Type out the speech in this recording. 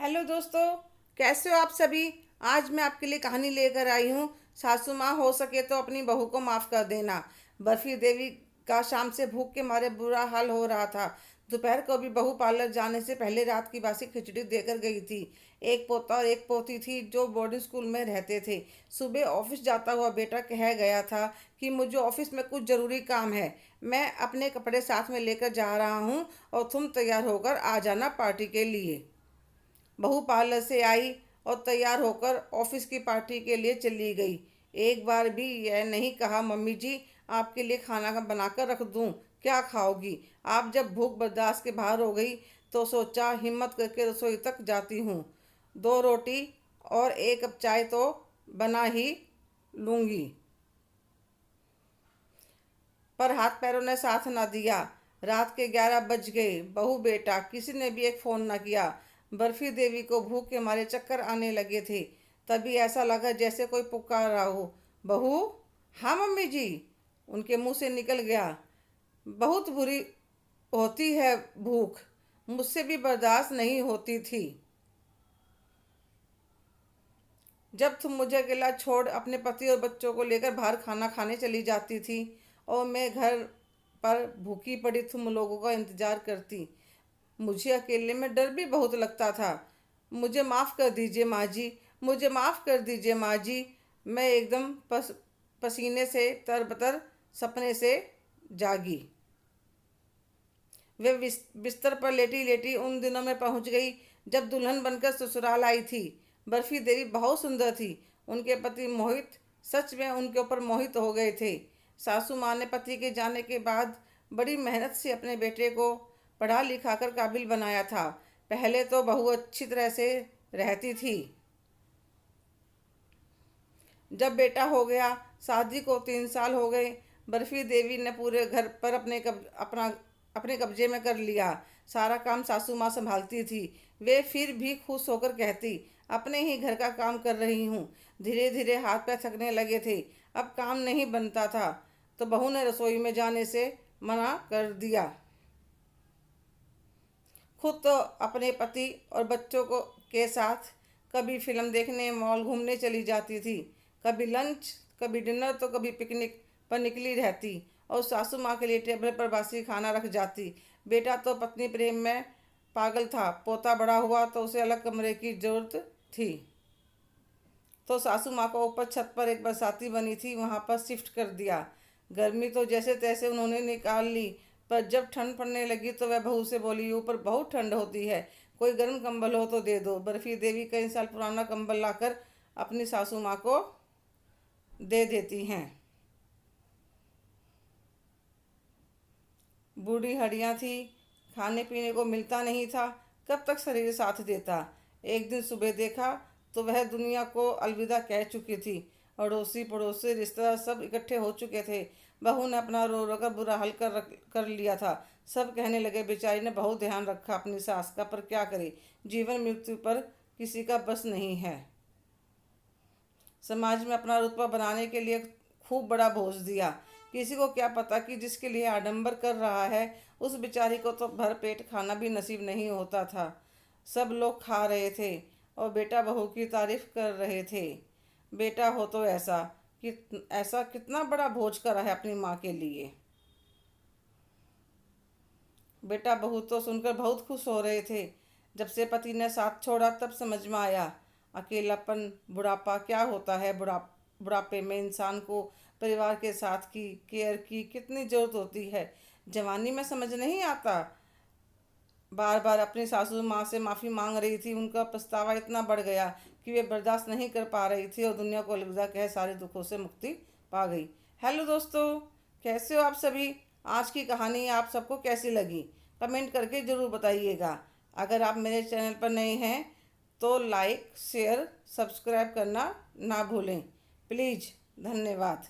Hello दोस्तों, कैसे हो आप सभी। आज मैं आपके लिए कहानी लेकर आई हूँ। सासू माँ हो सके तो अपनी बहू को माफ़ कर देना। बर्फी देवी का शाम से भूख के मारे बुरा हाल हो रहा था। दोपहर को भी बहू पार्लर जाने से पहले रात की बासी खिचड़ी देकर गई थी। एक पोता और एक पोती थी जो बोर्डिंग स्कूल में रहते थे। सुबह ऑफिस जाता हुआ बेटा कह गया था कि मुझे ऑफिस में कुछ ज़रूरी काम है। मैं अपने कपड़े साथ में लेकर जा रहा हूँ और तुम तैयार होकर आ जाना पार्टी के लिए। बहू पार्लर से आई और तैयार होकर ऑफिस की पार्टी के लिए चली गई। एक बार भी यह नहीं कहा, मम्मी जी आपके लिए खाना बनाकर रख दूं, क्या खाओगी। आप जब भूख बर्दाश्त के बाहर हो गई तो सोचा हिम्मत करके रसोई तक जाती हूँ। दो रोटी और एक कप चाय तो बना ही लूँगी। पर हाथ पैरों ने साथ ना दिया। रात के 11 बज गए। बहू बेटा किसी ने भी एक फ़ोन न किया। बर्फी देवी को भूख के मारे चक्कर आने लगे थे। तभी ऐसा लगा जैसे कोई पुकार रहा हो। बहू। हाँ मम्मी जी, उनके मुंह से निकल गया। बहुत बुरी होती है भूख, मुझसे भी बर्दाश्त नहीं होती थी। जब तुम मुझे अकेला छोड़ अपने पति और बच्चों को लेकर बाहर खाना खाने चली जाती थी और मैं घर पर भूखी पड़ी तुम लोगों का इंतज़ार करती, मुझे अकेले में डर भी बहुत लगता था। मुझे माफ़ कर दीजिए माँ जी, मुझे माफ़ कर दीजिए माँ जी। मैं एकदम पसीने से तरबतर सपने से जागी। वे बिस्तर पर लेटी लेटी उन दिनों में पहुंच गई जब दुल्हन बनकर ससुराल आई थी। बर्फी देवी बहुत सुंदर थी। उनके पति मोहित सच में उनके ऊपर मोहित हो गए थे। सासू माँ ने पति के जाने के बाद बड़ी मेहनत से अपने बेटे को पढ़ा लिखा कर काबिल बनाया था। पहले तो बहू अच्छी तरह से रहती थी। जब बेटा हो गया, शादी को 3 साल हो गए, बर्फी देवी ने पूरे घर पर अपने कब्जे में कर लिया। सारा काम सासू माँ संभालती थी। वे फिर भी खुश होकर कहती, अपने ही घर का काम कर रही हूँ। धीरे धीरे हाथ पैर थकने लगे थे। अब काम नहीं बनता था तो बहू ने रसोई में जाने से मना कर दिया। खुद तो अपने पति और बच्चों को के साथ कभी फिल्म देखने मॉल घूमने चली जाती थी। कभी लंच, कभी डिनर तो कभी पिकनिक पर निकली रहती और सासू माँ के लिए टेबल पर बासी खाना रख जाती। बेटा तो पत्नी प्रेम में पागल था। पोता बड़ा हुआ तो उसे अलग कमरे की जरूरत थी तो सासू माँ को ऊपर छत पर एक बरसाती बनी थी वहाँ पर शिफ्ट कर दिया। गर्मी तो जैसे तैसे उन्होंने निकाल ली। पर जब ठंड पड़ने लगी तो वह बहू से बोली, ऊपर बहुत ठंड होती है, कोई गर्म कंबल हो तो दे दो। बर्फी देवी कई साल पुराना कंबल लाकर अपनी सासू माँ को दे देती हैं। बूढ़ी हड्डियाँ थी, खाने पीने को मिलता नहीं था, कब तक शरीर साथ देता। एक दिन सुबह देखा तो वह दुनिया को अलविदा कह चुकी थी। अड़ोसी पड़ोसी रिश्तेदार सब इकट्ठे हो चुके थे। बहू ने अपना रो रो कर बुरा हाल कर लिया था। सब कहने लगे बेचारी ने बहुत ध्यान रखा अपनी सास का, पर क्या करे, जीवन मृत्यु पर किसी का बस नहीं है। समाज में अपना रुतबा बनाने के लिए खूब बड़ा बोझ दिया। किसी को क्या पता कि जिसके लिए आडंबर कर रहा है उस बेचारी को तो भर पेट खाना भी नसीब नहीं होता था। सब लोग खा रहे थे और बेटा बहू की तारीफ कर रहे थे। बेटा हो तो ऐसा कितना बड़ा बोझ करा है अपनी माँ के लिए। बेटा बहू तो सुनकर बहुत खुश हो रहे थे। जब से पति ने साथ छोड़ा तब समझ में आया अकेलापन, बुढ़ापा क्या होता है। बुढ़ापे में इंसान को परिवार के साथ की केयर की कितनी ज़रूरत होती है। जवानी में समझ नहीं आता। बार बार अपनी सासू माँ से माफ़ी मांग रही थी। उनका पछतावा इतना बढ़ गया कि वे बर्दाश्त नहीं कर पा रही थी और दुनिया को अलविदा कह सारे दुखों से मुक्ति पा गई। हेलो दोस्तों, कैसे हो आप सभी। आज की कहानी आप सबको कैसी लगी कमेंट करके ज़रूर बताइएगा। अगर आप मेरे चैनल पर नए हैं तो लाइक शेयर सब्सक्राइब करना ना भूलें प्लीज़। धन्यवाद।